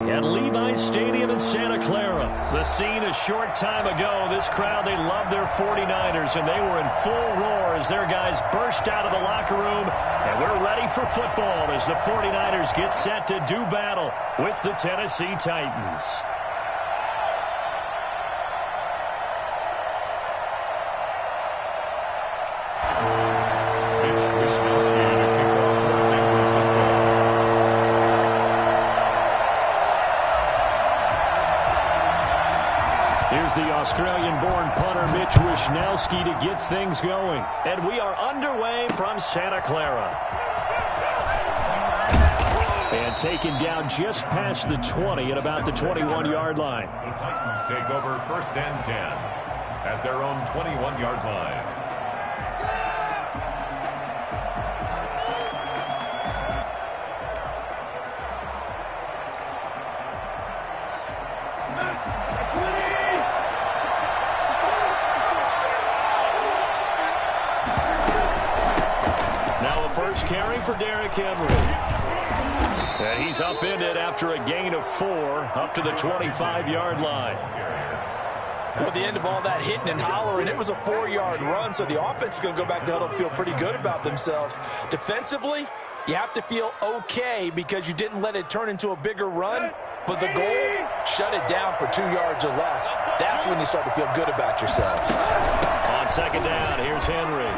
at Levi's Stadium in Santa Clara. The scene a short time ago. This crowd, they love their 49ers, and they were in full roar as their guys burst out of the locker room. And we're ready for football as the 49ers get set to do battle with the Tennessee Titans. Here's the Australian-born punter Mitch Wishnowsky to get things going. And we are underway from Santa Clara. And taken down just past the 20 at about the 21-yard line. The Titans take over 1st and 10 at their own 21-yard line. First carry for Derrick Henry. And he's upended after a gain of 4 up to the 25-yard line. Well, at the end of all that hitting and hollering, it was a 4-yard run, so the offense is going to go back to huddle and feel pretty good about themselves. Defensively, you have to feel okay because you didn't let it turn into a bigger run, but the goal, shut it down for 2 yards or less. That's when you start to feel good about yourselves. On 2nd down, here's Henry.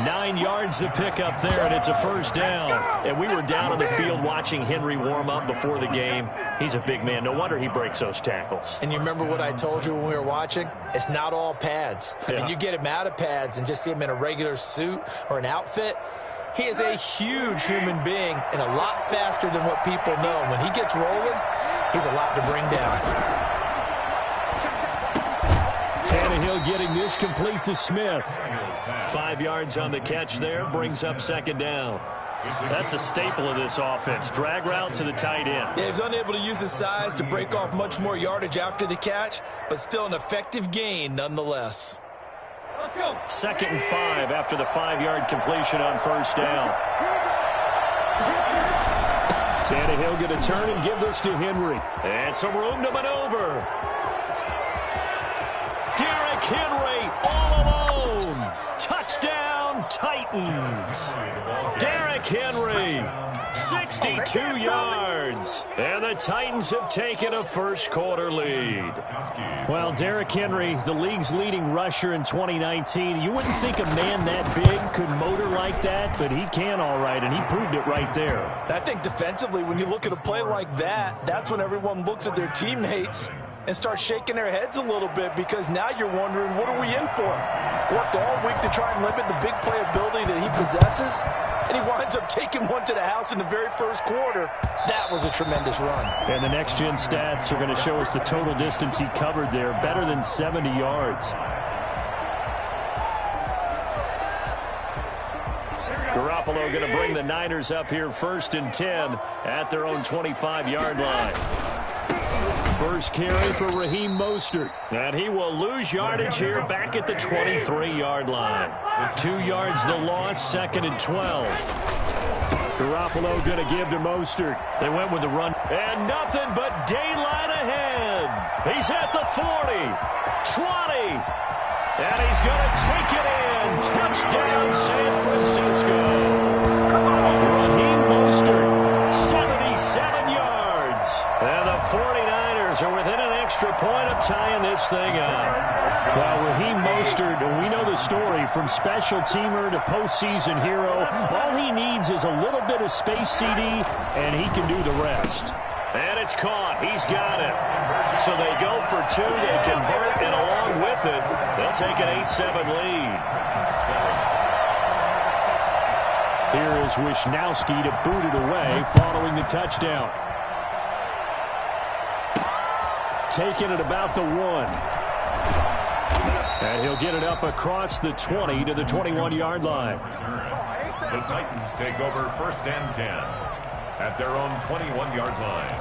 9 yards to pick up there, and it's a 1st down. And we were down on the field watching Henry warm up before the game. He's a big man. No wonder he breaks those tackles. And you remember what I told you when we were watching? It's not all pads. I mean, you get him out of pads and just see him in a regular suit or an outfit. He is a huge human being and a lot faster than what people know. When he gets rolling, he's a lot to bring down. Tannehill getting this complete to Smith. 5 yards on the catch there, brings up 2nd down. That's a staple of this offense. Drag route to the tight end. Yeah, he's unable to use his size to break off much more yardage after the catch, but still an effective gain nonetheless. 2nd and 5 after the 5-yard completion on 1st down. Tannehill going to turn and give this to Henry. And some room to maneuver. Derrick Henry all alone. Touchdown, Titans. Derrick Henry, 62 yards. And the Titans have taken a first-quarter lead. Well, Derrick Henry, the league's leading rusher in 2019. You wouldn't think a man that big could motor like that, but he can all right, and he proved it right there. I think defensively, when you look at a play like that, that's when everyone looks at their teammates and start shaking their heads a little bit because now you're wondering, what are we in for? Worked all week to try and limit the big play ability that he possesses, and he winds up taking one to the house in the very first quarter. That was a tremendous run. And the next-gen stats are going to show us the total distance he covered there, better than 70 yards. Garoppolo going to bring the Niners up here 1st and 10 at their own 25-yard line. First carry for Raheem Mostert. And he will lose yardage here back at the 23-yard line. 2 yards the loss, 2nd and 12. Garoppolo going to give to Mostert. They went with the run. And nothing but daylight ahead. He's at the 40, 20. And he's going to take it in. Touchdown, San Francisco. Raheem Mostert, 77 yards. And the 49ers are within an extra point of tying this thing up. Well, Raheem Mostert, we know the story, from special teamer to postseason hero. All he needs is a little bit of space, CD, and he can do the rest. And it's caught. He's got it. So they go for 2. They convert, and along with it, they'll take an 8-7 lead. Here is Wishnowsky to boot it away following the touchdown. Taking it about the 1. And he'll get it up across the 20 to the 21-yard line. The Titans take over 1st and 10 at their own 21-yard line.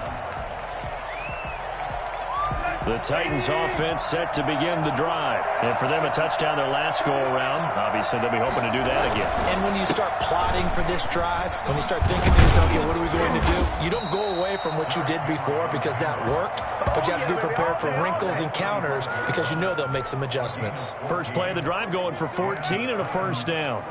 The Titans offense set to begin the drive. And for them, a touchdown their last go-around. Obviously, they'll be hoping to do that again. And when you start plotting for this drive, when you start thinking to yourself, okay, what are we going to do? You don't go away from what you did before because that worked, but you have to be prepared for wrinkles and counters because you know they'll make some adjustments. First play of the drive going for 14 and a first down.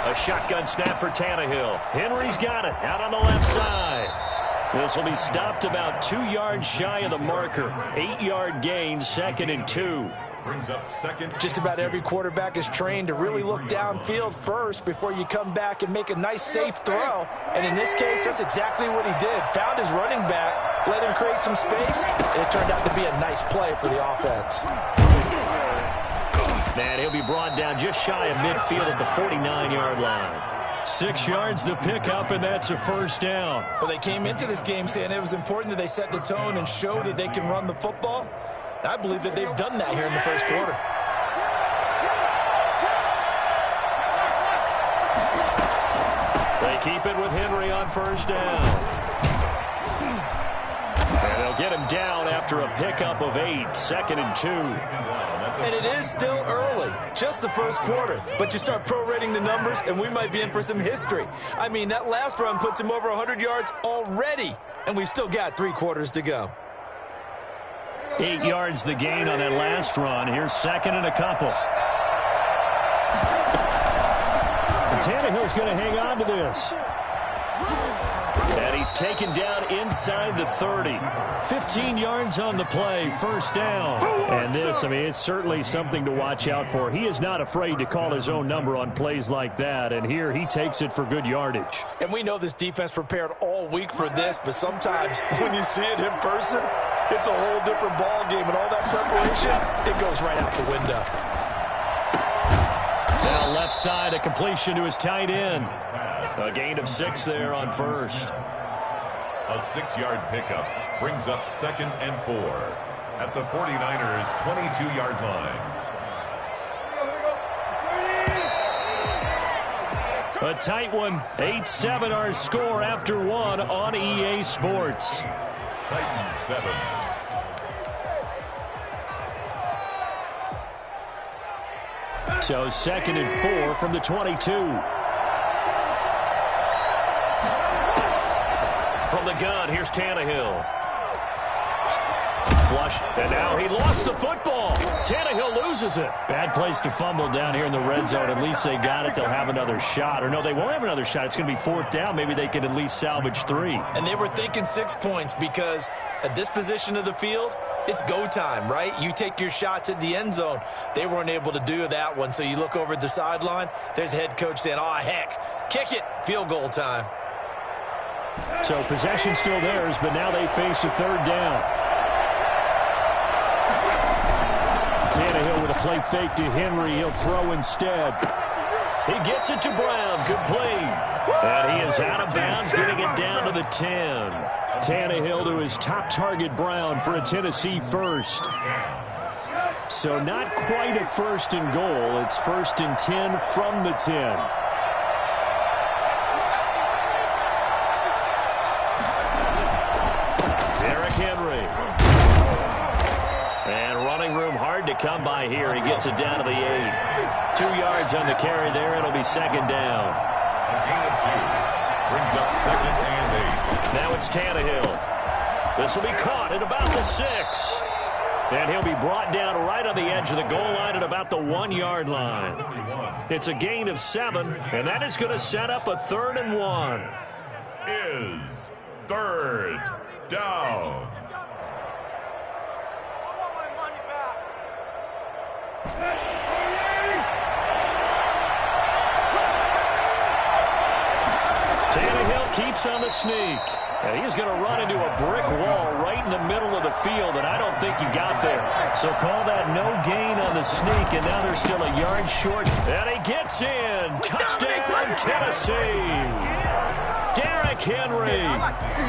A shotgun snap for Tannehill. Henry's got it out on the left side. This will be stopped about 2 yards shy of the marker. 8-yard gain, 2nd and 2. Brings up second. Just about every quarterback is trained to really look downfield first before you come back and make a nice, safe throw. And in this case, that's exactly what he did. Found his running back, let him create some space, and it turned out to be a nice play for the offense. And he'll be brought down just shy of midfield at the 49-yard line. 6 yards the pickup, and that's a first down. Well, they came into this game saying it was important that they set the tone and show that they can run the football. I believe that they've done that here in the first quarter. They keep it with Henry on first down. And they'll get him down after a pickup of 8, 2nd and 2. And it is still early, just the first quarter. But you start prorating the numbers, and we might be in for some history. I mean, that last run puts him over 100 yards already, and we've still got 3 quarters to go. 8 yards the gain on that last run. Here's 2nd and a couple. And Tannehill's going to hang on to this. And he's taken down inside the 30. 15 yards on the play, first down. And this, I mean, it's certainly something to watch out for. He is not afraid to call his own number on plays like that. And here he takes it for good yardage. And we know this defense prepared all week for this, but sometimes when you see it in person, it's a whole different ball game. And all that preparation, it goes right out the window. Now left side, a completion to his tight end. A gain of 6 there on first. A 6-yard pickup brings up 2nd and 4 at the 49ers' 22-yard line. A tight one. 8-7 our score after 1 on EA Sports. Titans 7. So 2nd and 4 from the 22. From the gun, here's Tannehill. Flush, and now he lost the football. Tannehill loses it. Bad place to fumble down here in the red zone. At least they got it. They'll have another shot. Or no, they won't have another shot. It's going to be 4th down. Maybe they can at least salvage 3. And they were thinking 6 points because at this position of the field, it's go time, right? You take your shots at the end zone. They weren't able to do that one. So you look over at the sideline. There's the head coach saying, oh, heck, kick it. Field goal time. So possession still theirs, but now they face a 3rd down. Tannehill with a play fake to Henry. He'll throw instead. He gets it to Brown. Good play. And he is out of bounds, getting it down to the 10. Tannehill to his top target, Brown, for a Tennessee first. So not quite a 1st and goal. It's 1st and 10 from the 10. To come by here. He gets it down to the 8. 2 yards on the carry there. It'll be 2nd down. A gain of 2 brings up 2nd and 8. Now it's Tannehill. This will be caught at about the 6. And he'll be brought down right on the edge of the goal line at about the 1-yard line. It's a gain of 7, and that is going to set up a 3rd and 1. Is 3rd down. Tannehill keeps on the sneak. And he's going to run into a brick wall right in the middle of the field, and I don't think he got there. So call that no gain on the sneak, and now they're still a yard short. And he gets in. Touchdown, Tennessee. Derrick Henry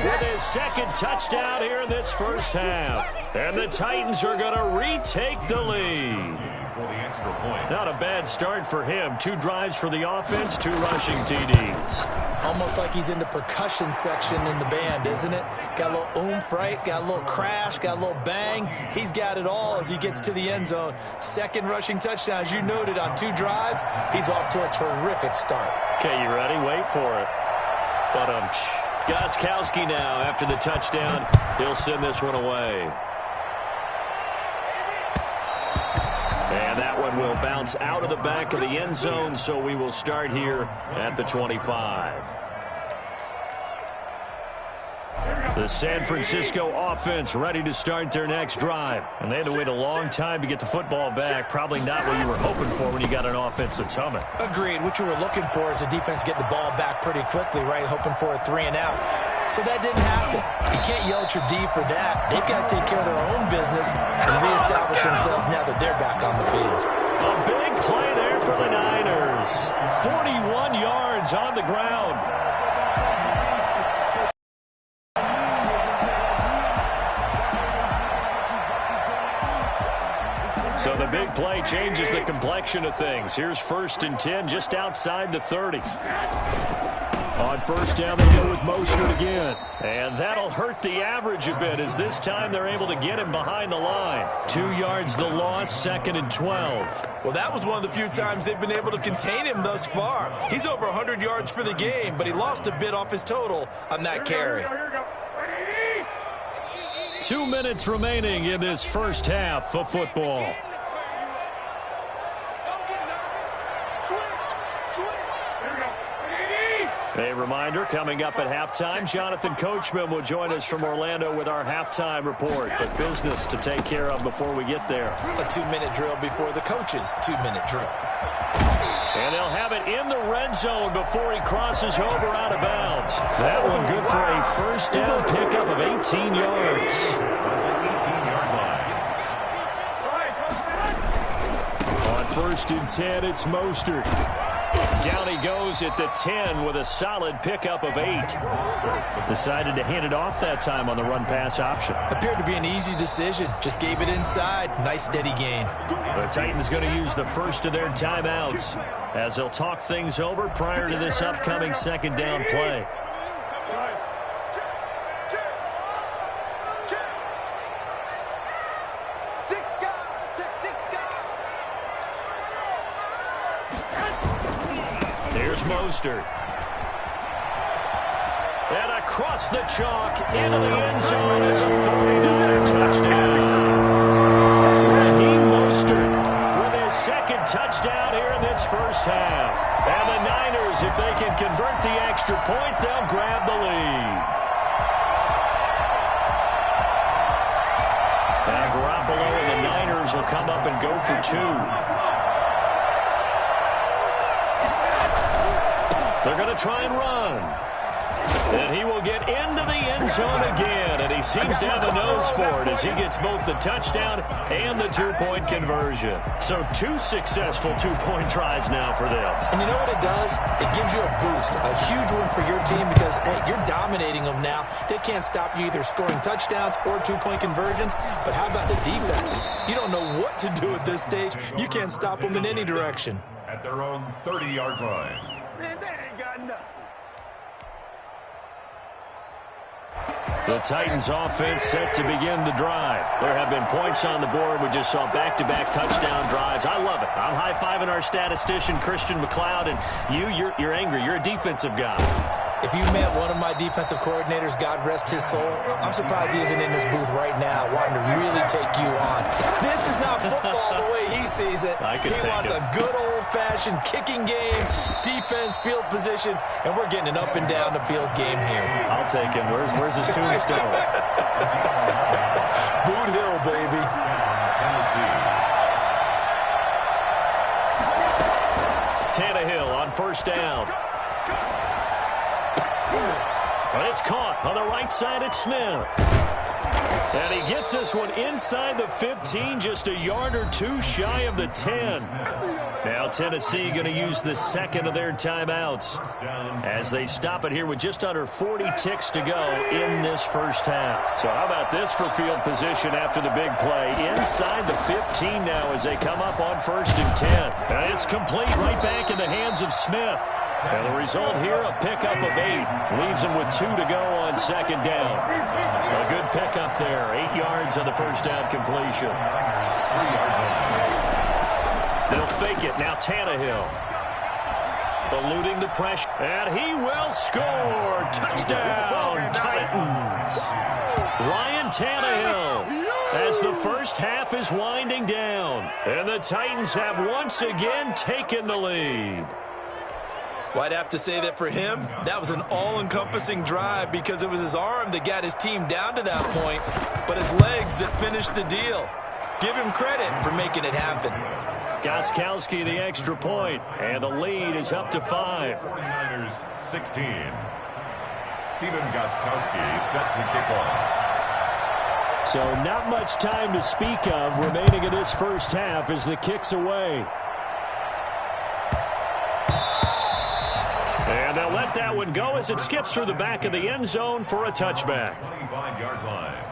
with his 2nd touchdown here in this first half. And the Titans are going to retake the lead. for the extra point. Not a bad start for him. 2 drives for the offense, 2 rushing TDs. Almost like he's in the percussion section in the band, isn't it? Got a little oomph, right? Got a little crash, got a little bang. He's got it all as he gets to the end zone. 2nd rushing touchdown, as you noted, on 2 drives. He's off to a terrific start. Okay, you ready? Wait for it. Gostkowski now after the touchdown. He'll send this one away. And that one will bounce out of the back of the end zone, so we will start here at the 25. The San Francisco offense ready to start their next drive. And they had to wait a long time to get the football back. Probably not what you were hoping for when you got an offense that's humming. Agreed. What you were looking for is the defense get the ball back pretty quickly, right? Hoping for a 3 and out. So that didn't happen. You can't yell at your D for that. They've got to take care of their own business and reestablish themselves now that they're back on the field. A big play there for the Niners. 41 yards on the ground. So the big play changes the complexion of things. Here's 1st and 10 just outside the 30. On 1st down, they go with Mostert again. And that'll hurt the average a bit as this time they're able to get him behind the line. 2 yards the loss, 2nd and 12. Well, that was one of the few times they've been able to contain him thus far. He's over 100 yards for the game, but he lost a bit off his total on that carry. 2 minutes remaining in this first half of football. A reminder, coming up at halftime, Jonathan Coachman will join us from Orlando with our halftime report. But business to take care of before we get there. A 2-minute drill before the coach's 2-minute drill. And they'll have it in the red zone before he crosses over out of bounds. That one good for a 1st down pickup of 18 yards. 18-yard line. On 1st and 10, it's Mostert. Down he goes at the 10 with a solid pickup of 8. Decided to hand it off that time on the run-pass option. Appeared to be an easy decision. Just gave it inside. Nice, steady gain. The Titans going to use the first of their timeouts as they'll talk things over prior to this upcoming 2nd down play. Here's Mostert. And across the chalk into the end zone. It's a 49 touchdown. Raheem Mostert with his 2nd touchdown here in this first half. And the Niners, if they can convert the extra point, they'll grab the lead. Now Garoppolo and the Niners will come up and go for 2. They're going to try and run. And he will get into the end zone again. And he seems to have a nose for it as he gets both the touchdown and the 2-point conversion. So 2 successful 2-point tries now for them. And you know what it does? It gives you a boost, a huge one for your team because, hey, you're dominating them now. They can't stop you either scoring touchdowns or 2-point conversions. But how about the defense? You don't know what to do at this stage. You can't stop them in any direction. At their own 30-yard line. The Titans offense set to begin the drive. There have been points on the board. We just saw back-to-back touchdown drives. I love it. I'm high-fiving our statistician, Christian McLeod, and you're angry. You're a defensive guy. If you met one of my defensive coordinators, God rest his soul, I'm surprised he isn't in this booth right now wanting to really take you on. This is not football the way he sees it. He wants a good old-fashioned kicking game, defense, field position, and we're getting an up-and-down-the-field game here. I'll take him. Where's his tombstone? Boot Hill, baby. Tennessee. Tannehill on 1st down. But it's caught on the right side. It's Smith. And he gets this one inside the 15, just a yard or two shy of the 10. Now Tennessee going to use the second of their timeouts as they stop it here with just under 40 ticks to go in this first half. So how about this for field position after the big play? Inside the 15 now as they come up on 1st and 10. And it's complete right back in the hands of Smith. And the result here, a pickup of 8. Leaves him with 2 to go on 2nd down. A good pickup there. 8 yards on the first down completion. They'll fake it. Now Tannehill. Eluding the pressure. And he will score. Touchdown, Titans. Ryan Tannehill as the first half is winding down. And the Titans have once again taken the lead. Well, I'd have to say that for him, that was an all-encompassing drive because it was his arm that got his team down to that point, but his legs that finished the deal. Give him credit for making it happen. Gostkowski the extra point, and the lead is up to 5. 49ers 16. Stephen Gostkowski set to kick off. So not much time to speak of remaining in this first half as the kick's away. And they'll let that one go as it skips through the back of the end zone for a touchback. 25-yard line.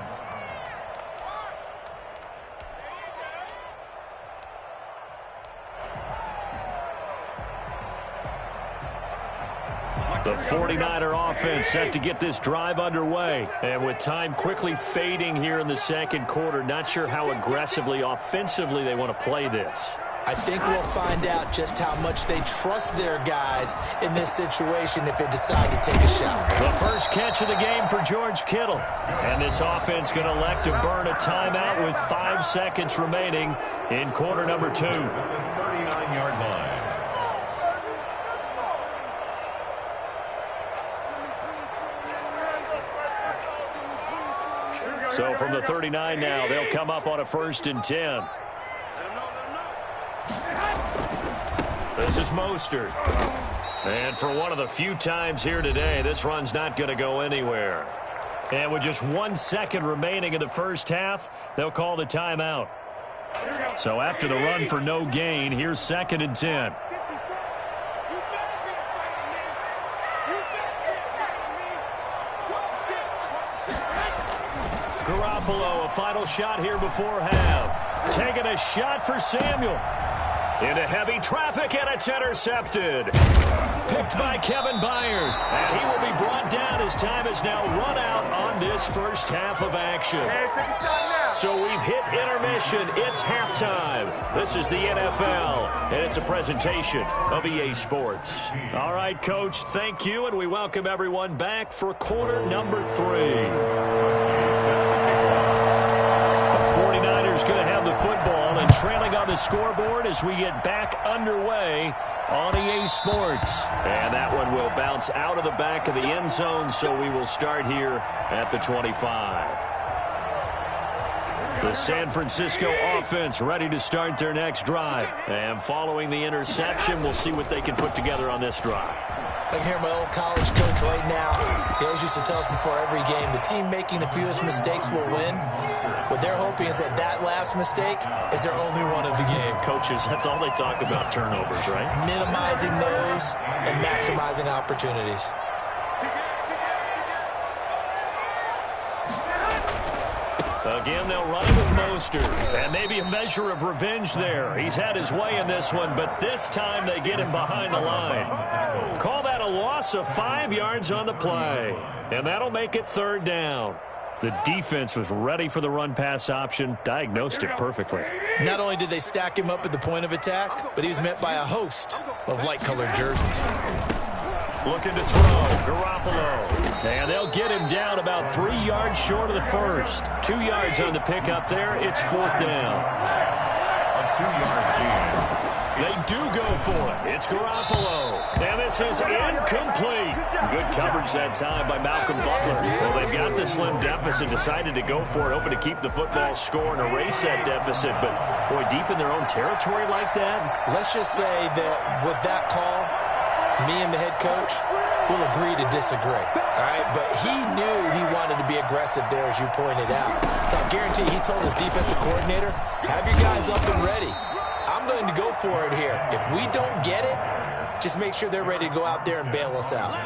The 49er offense set to get this drive underway. And with time quickly fading here in the second quarter, not sure how aggressively, offensively they want to play this. I think we'll find out just how much they trust their guys in this situation if they decide to take a shot. The first catch of the game for George Kittle. And this offense going to elect to burn a timeout with 5 seconds remaining in quarter number 2. 39-yard line. So from the 39 now, they'll come up on a 1st and 10. This is Mostert. And for one of the few times here today, this run's not going to go anywhere. And with just 1 second remaining in the first half, they'll call the timeout. So after the run for no gain, here's 2nd and 10. Garoppolo, a final shot here before half. Taking a shot for Samuel. Into heavy traffic, and it's intercepted. Picked by Kevin Byard. And he will be brought down as time has now run out on this first half of action. So we've hit intermission. It's halftime. This is the NFL, and it's a presentation of EA Sports. All right, Coach, thank you, and we welcome everyone back for quarter number 3. The 49ers going to have the football and trailing on the scoreboard as we get back underway on EA Sports. And that one will bounce out of the back of the end zone, so we will start here at the 25. The San Francisco offense ready to start their next drive. And following the interception, we'll see what they can put together on this drive. I can hear my old college coach right now. He always used to tell us before every game, the team making the fewest mistakes will win. What they're hoping is that that last mistake is their only one of the game. Coaches, that's all they talk about, turnovers, right? Minimizing those and maximizing opportunities. Again, they'll run it with Mostert. And maybe a measure of revenge there. He's had his way in this one, but this time they get him behind the line. Call that a loss of 5 yards on the play. And that'll make it 3rd down. The defense was ready for the run-pass option, diagnosed it perfectly. Not only did they stack him up at the point of attack, but he was met by a host of light-colored jerseys. Looking to throw, Garoppolo. And they'll get him down about 3 yards short of the first. 2 yards on the pickup there. It's 4th down. A 2-yard gain. They do go for it. It's Garoppolo. And this is incomplete. Good coverage that time by Malcolm Butler. Well, they've got the slim deficit, decided to go for it, hoping to keep the football score and erase that deficit. But, boy, deep in their own territory like that. Let's just say that with that call, me and the head coach, will agree to disagree, all right? But he knew he wanted to be aggressive there, as you pointed out. So I guarantee he told his defensive coordinator, have your guys up and ready. I'm going to go for it here. If we don't get it, just make sure they're ready to go out there and bail us out.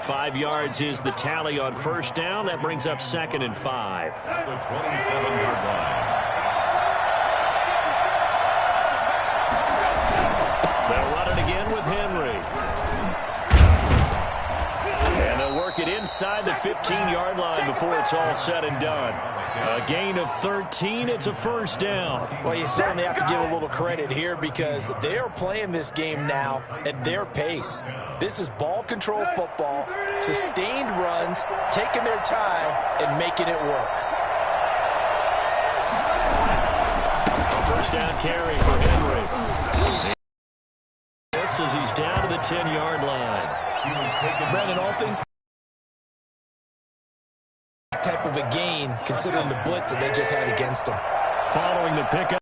5 yards is the tally on first down. That brings up 2nd and 5. At the 27-yard line. They'll run it again with Henry. And they'll work it inside the 15-yard line before it's all said and done. A gain of 13. It's a first down. Well, you certainly have to give a little credit here because they are playing this game now at their pace. This is ball control football, sustained runs, taking their time, and making it work. A first down carry for Henry. This as he's down to the 10-yard line. Brandon, all things type of a gain considering the blitz that they just had against them. Following the pickup.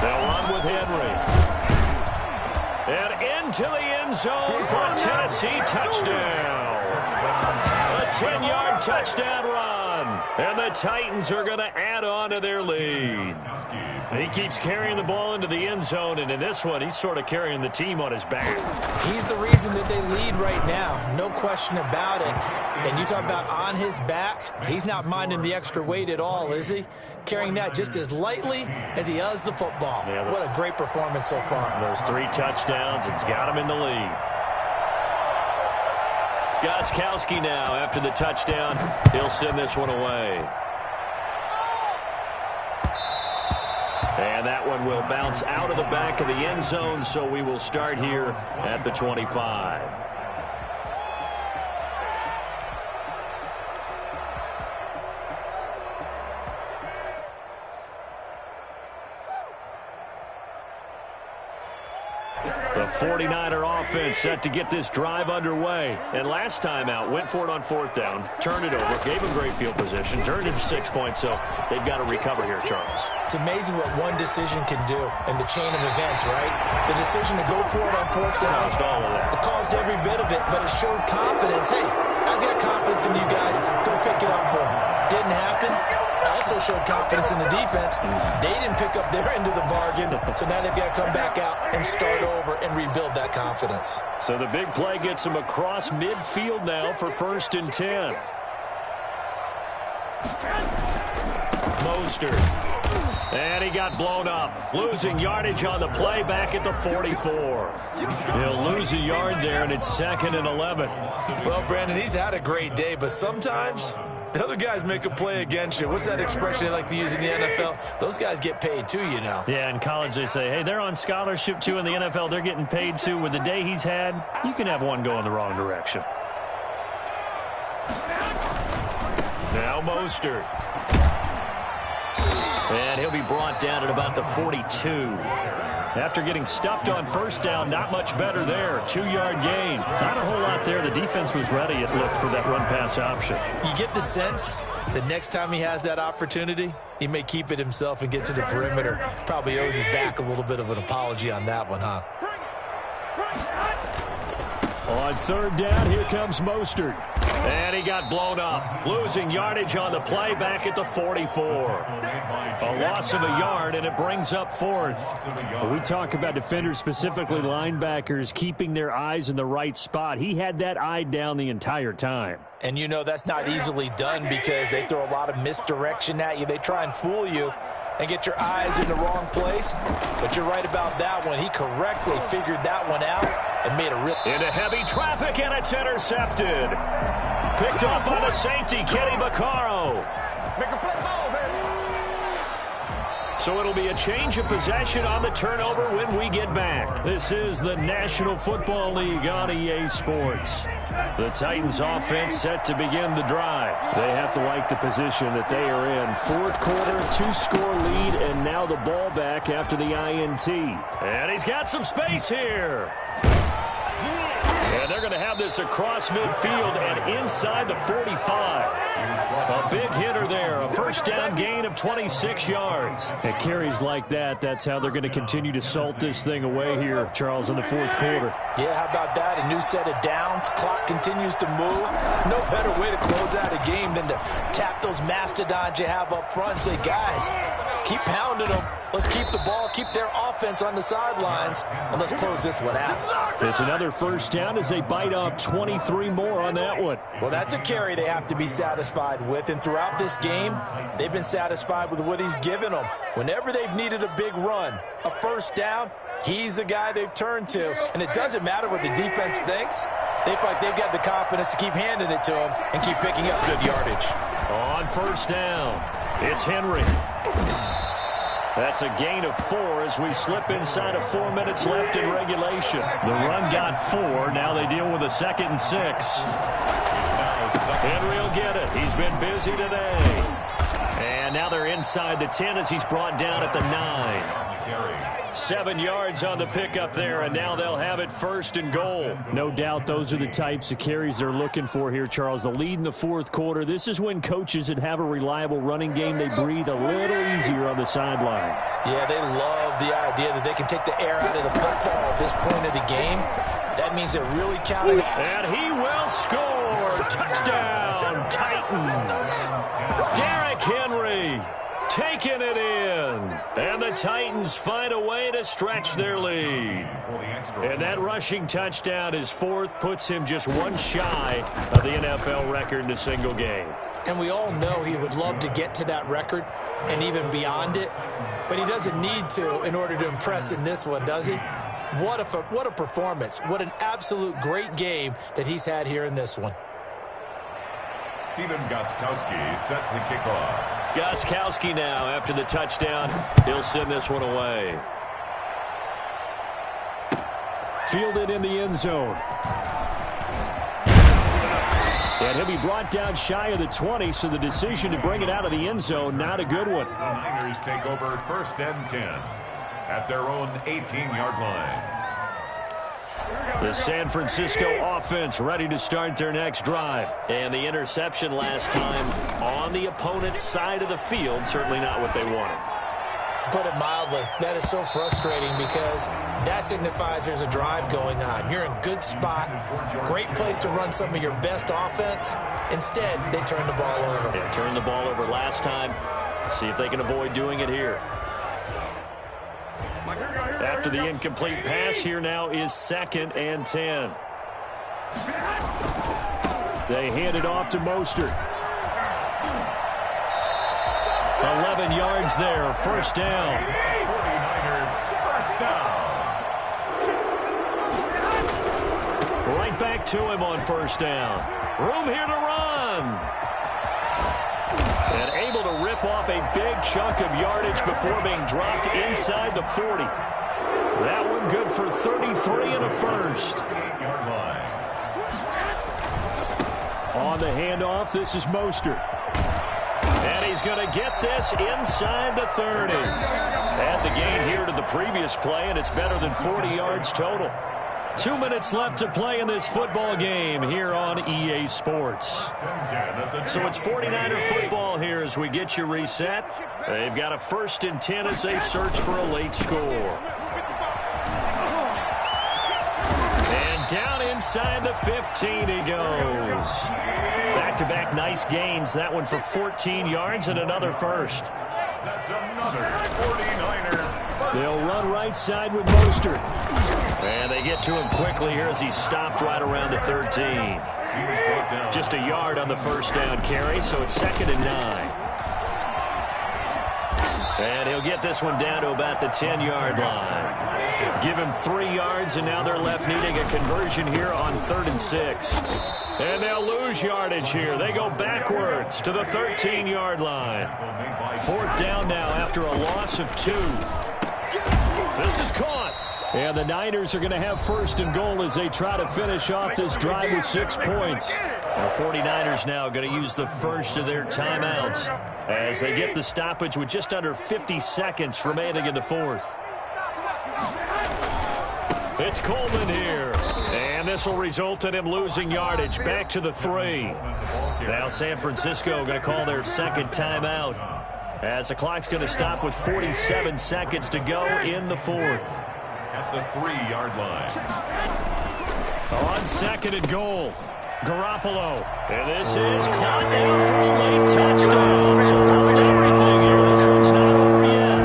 They'll run with Henry. And into the end zone for a Tennessee touchdown. A 10-yard touchdown run. And the Titans are going to add on to their lead. He keeps carrying the ball into the end zone, and in this one, he's sort of carrying the team on his back. He's the reason that they lead right now, no question about it. And you talk about on his back, he's not minding the extra weight at all, is he? Carrying that just as lightly as he does the football. Yeah, what a great performance so far. Those 3 touchdowns, it's got him in the lead. Gostkowski now, after the touchdown, he'll send this one away. And that one will bounce out of the back of the end zone, so we will start here at the 25. The 49er offense set to get this drive underway. And last time out, went for it on 4th down, turned it over, gave them great field position, turned it to 6 points, so they've got to recover here, Charles. It's amazing what one decision can do in the chain of events, right? The decision to go for it on 4th down. Caused all of that. It caused every bit of it, but it showed confidence. Hey, I've got confidence in you guys. Go pick it up for them. Didn't happen. Also showed confidence in the defense. They didn't pick up their end of the bargain, so now they've got to come back out and start over and rebuild that confidence. So the big play gets them across midfield now for 1st and 10. Mostert. And he got blown up. Losing yardage on the play back at the 44. He'll lose a yard there, and it's 2nd and 11. Well, Brandon, he's had a great day, but sometimes the other guys make a play against you. What's that expression they like to use in the NFL? Those guys get paid too, you know. Yeah, in college they say, hey, they're on scholarship too. In the NFL, they're getting paid too. With the day he's had, you can have one go in the wrong direction. Now Mostert. And he'll be brought down at about the 42. After getting stuffed on 1st down, not much better there. 2-yard gain. Not a whole lot there. The defense was ready, it looked, for that run-pass option. You get the sense that next time he has that opportunity, he may keep it himself and get to the perimeter. Probably owes his back a little bit of an apology on that one, huh? On 3rd down, here comes Mostert. And he got blown up. Losing yardage on the play back at the 44. A loss of a yard, and it brings up 4th. We talk about defenders, specifically linebackers, keeping their eyes in the right spot. He had that eye down the entire time. And you know that's not easily done because they throw a lot of misdirection at you. They try and fool you and get your eyes in the wrong place. But you're right about that one. He correctly figured that one out and made a rip. Into heavy traffic, and it's intercepted. Picked up by the safety, Kenny Vaccaro. Make a play ball, baby. So it'll be a change of possession on the turnover when we get back. This is the National Football League on EA Sports. The Titans offense set to begin the drive. They have to like the position that they are in. 4th quarter, 2-score lead, and now the ball back after the INT. And he's got some space here. And And they're going to have this across midfield and inside the 45. A big hitter there, a first down gain of 26 yards. At carries like that, that's how they're going to continue to salt this thing away here, Charles, in the fourth quarter. Yeah, how about that? A new set of downs. Clock continues to move. No better way to close out a game than to tap those mastodons you have up front and say, guys, keep pounding them. Let's keep the ball, keep their offense on the sidelines, and let's close this one out. It's another first down as they bite off 23 more on that one. Well, that's a carry they have to be satisfied with, and throughout this game, they've been satisfied with what he's given them. Whenever they've needed a big run, a first down, he's the guy they've turned to, and it doesn't matter what the defense thinks. They feel like they've got the confidence to keep handing it to him and keep picking up good yardage. On first down, it's Henry. That's a gain of 4 as we slip inside of 4 minutes left in regulation. The run got 4. Now they deal with a 2nd and 6. Henry will get it. He's been busy today. And now they're inside the 10 as he's brought down at the 9. 7 yards on the pickup there, and now they'll have it 1st and goal. No doubt those are the types of carries they're looking for here, Charles. The lead in the fourth quarter. This is when coaches that have a reliable running game, they breathe a little easier on the sideline. Yeah, they love the idea that they can take the air out of the football at this point of the game. That means they're really counting. And he will score. Touchdown, Titans. Derrick Henry taking it in. And the Titans find a way to stretch their lead. And that rushing touchdown, his 4th, puts him just 1 shy of the NFL record in a single game. And we all know he would love to get to that record and even beyond it. But he doesn't need to in order to impress in this one, does he? What a performance. What an absolute great game that he's had here in this one. Stephen Gostkowski set to kick off. Gostkowski now, after the touchdown, he'll send this one away. Fielded in the end zone. And he'll be brought down shy of the 20, so the decision to bring it out of the end zone, not a good one. The Niners take over 1st and 10 at their own 18-yard line. The San Francisco offense ready to start their next drive. And the interception last time on the opponent's side of the field, certainly not what they wanted. Put it mildly, that is so frustrating because that signifies there's a drive going on. You're in good spot, great place to run some of your best offense. Instead, they turn the ball over. Yeah, turned the ball over last time. See if they can avoid doing it here. After the incomplete pass, here now is 2nd and 10. They hand it off to Mostert. 11 yards there, 1st down. 49ers, 1st down. Right back to him on 1st down. Room here to run. And able to rip off a big chunk of yardage before being dropped inside the 40. That one good for 33 and a 1st. On the handoff, this is Mostert. And he's going to get this inside the 30. Add the gain here to the previous play, and it's better than 40 yards total. 2 minutes left to play in this football game here on EA Sports. So it's 49er football here as we get you reset. They've got a 1st and 10 as they search for a late score. And down inside the 15 he goes. Back-to-back nice gains. That one for 14 yards and another 1st. That's another 49er. They'll run right side with Mostert. And they get to him quickly here as he stopped right around the 13. Just a yard on the 1st down carry, so it's 2nd and 9. And he'll get this one down to about the 10-yard line. Give him 3 yards, and now they're left needing a conversion here on 3rd and 6. And they'll lose yardage here. They go backwards to the 13-yard line. 4th down now after a loss of 2. This is caught. And the Niners are going to have 1st and goal as they try to finish off this drive with 6 points. The 49ers now going to use the first of their timeouts as they get the stoppage with just under 50 seconds remaining in the 4th. It's Coleman here. And And this will result in him losing yardage. Back to the 3. Now San Francisco going to call their second timeout, as the clock's going to stop with 47 seconds to go in the 4th. At the 3-yard line. On 2nd and goal, Garoppolo. And this is caught in for a late touchdown. So hold everything here. This one's not over yet.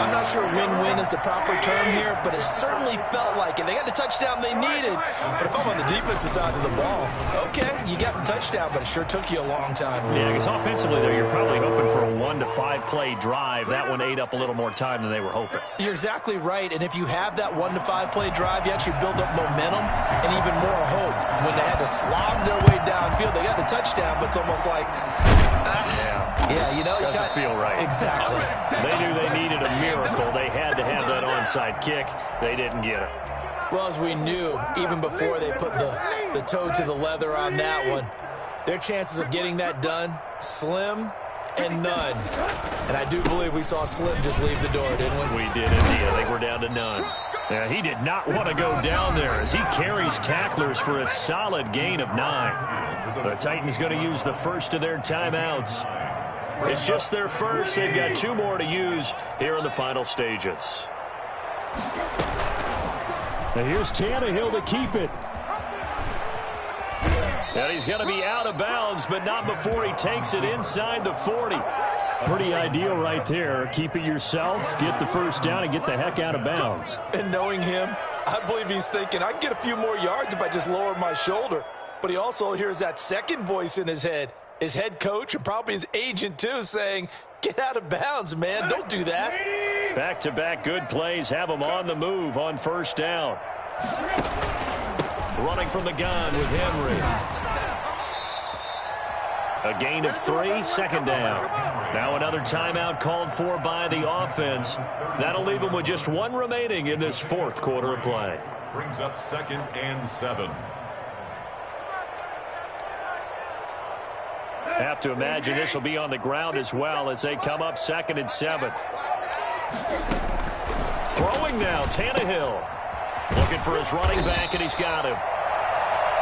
I'm not sure win-win is the proper term here, but it certainly felt like it. They got the touchdown they needed, but if I'm on the defensive side of the ball, okay, you got the touchdown, but it sure took you a long time. Yeah, because offensively, though, you're probably hoping for a 1 to 5 play drive. That one ate up a little more time than they were hoping. You're exactly right, and if you have that 1 to 5 play drive, you actually build up momentum and even more hope. When they had to slog their way downfield, they got the touchdown, but it's almost like, yeah, you know, doesn't feel right. Exactly. They knew they needed a miracle. They had to have that onside kick. They didn't get it. Well, as we knew, even before they put the toe to the leather on that one, their chances of getting that done, slim and none. And I do believe we saw Slim just leave the door, didn't we? We did indeed. I think we're down to none. Yeah, he did not want to go down there as he carries tacklers for a solid gain of 9. The Titans going to use the first of their timeouts. It's just their first. They've got 2 more to use here in the final stages. Now here's Tannehill to keep it. And he's going to be out of bounds, but not before he takes it inside the 40. Pretty ideal right there. Keep it yourself, get the first down, and get the heck out of bounds. And knowing him, I believe he's thinking, I can get a few more yards if I just lower my shoulder. But he also hears that second voice in his head, his head coach and probably his agent too, saying, get out of bounds, man. Don't do that. Back-to-back good plays have him on the move on first down. Running from the gun with Henry. A gain of 3, second down. Now another timeout called for by the offense. That'll leave them with just 1 remaining in this 4th quarter of play. Brings up 2nd and 7. Have to imagine this will be on the ground as well as they come up 2nd and 7. Throwing now, Tannehill. Looking for his running back, and he's got him.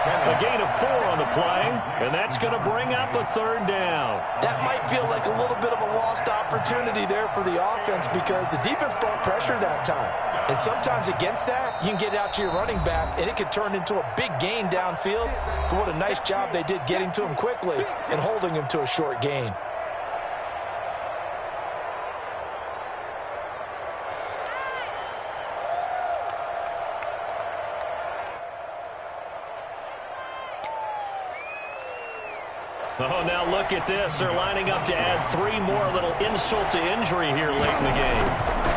A gain of 4 on the play, and that's going to bring up a 3rd down. That might feel like a little bit of a lost opportunity there for the offense because the defense brought pressure that time. And sometimes against that, you can get out to your running back, and it could turn into a big gain downfield. But what a nice job they did getting to him quickly and holding him to a short gain. Oh, now look at this. They're lining up to add 3 more, little insult to injury here late in the game.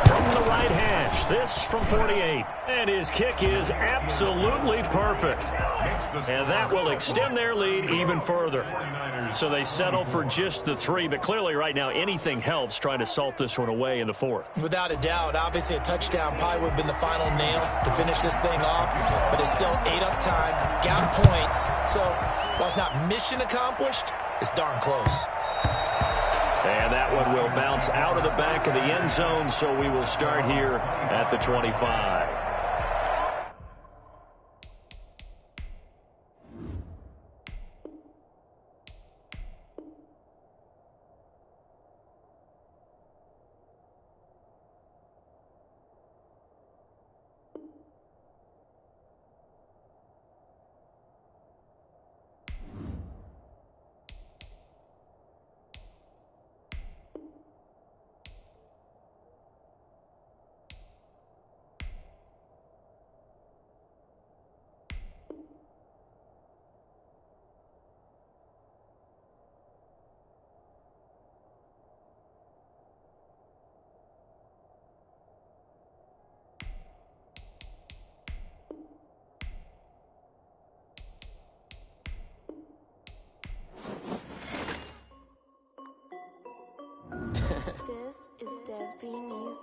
From the right hash, this from 48. And his kick is absolutely perfect. And that will extend their lead even further. So they settle for just the 3, but clearly right now anything helps trying to salt this one away in the 4th. Without a doubt, obviously a touchdown probably would have been the final nail to finish this thing off, but it's still ate up time, got points. So while it's not mission accomplished, it's darn close. And that one will bounce out of the back of the end zone, so we will start here at the 25. This is Dev B News.